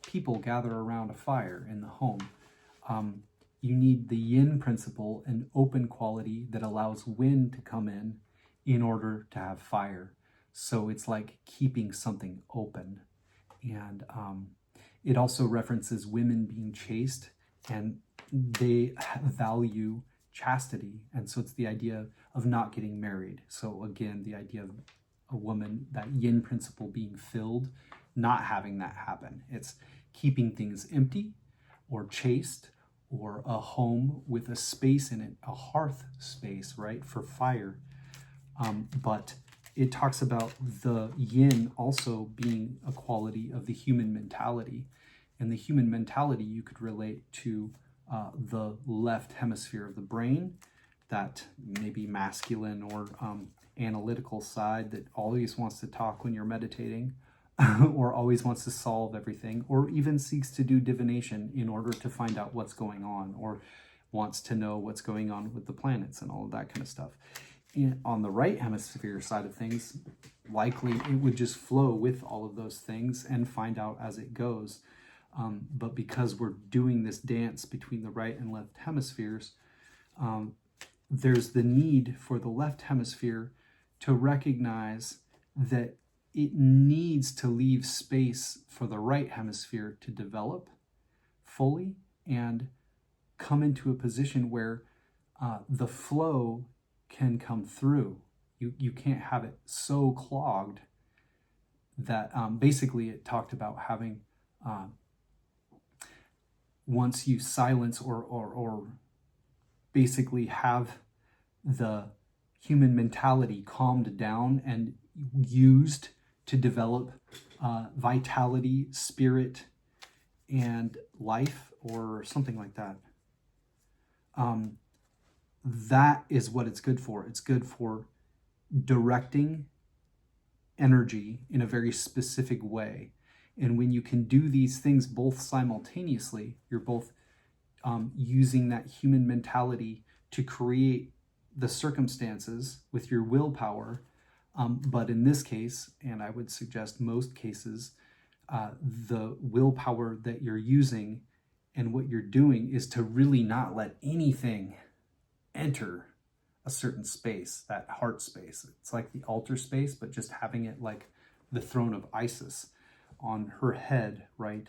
people gather around a fire in the home. You need the yin principle, an open quality that allows wind to come in order to have fire. So it's like keeping something open. And it also references women being chaste, and they value chastity. And so it's the idea of not getting married. So again, the idea of a woman, that yin principle being filled, not having that happen. It's keeping things empty or chaste, or a home with a space in it, a hearth space, right, for fire. But it talks about the yin also being a quality of the human mentality. And the human mentality you could relate to the left hemisphere of the brain, that maybe masculine or analytical side that always wants to talk when you're meditating, or always wants to solve everything, or even seeks to do divination in order to find out what's going on, or wants to know what's going on with the planets and all of that kind of stuff. And on the right hemisphere side of things, likely it would just flow with all of those things and find out as it goes. But because we're doing this dance between the right and left hemispheres, there's the need for the left hemisphere to recognize that it needs to leave space for the right hemisphere to develop fully and come into a position where the flow can come through. You can't have it so clogged that basically it talked about having once you silence or basically have the human mentality calmed down and used to develop vitality, spirit, and life, or something like that. That is what it's good for. It's good for directing energy in a very specific way. And when you can do these things both simultaneously, you're both using that human mentality to create the circumstances with your willpower. But in this case, and I would suggest most cases, the willpower that you're using and what you're doing is to really not let anything enter a certain space, that heart space. It's like the altar space, but just having it like the throne of Isis. On her head, right,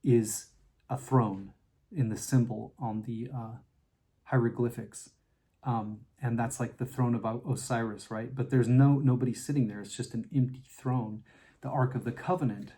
is a throne in the symbol on the hieroglyphics. And that's like the throne of Osiris, right? But there's nobody sitting there. It's just an empty throne. The Ark of the Covenant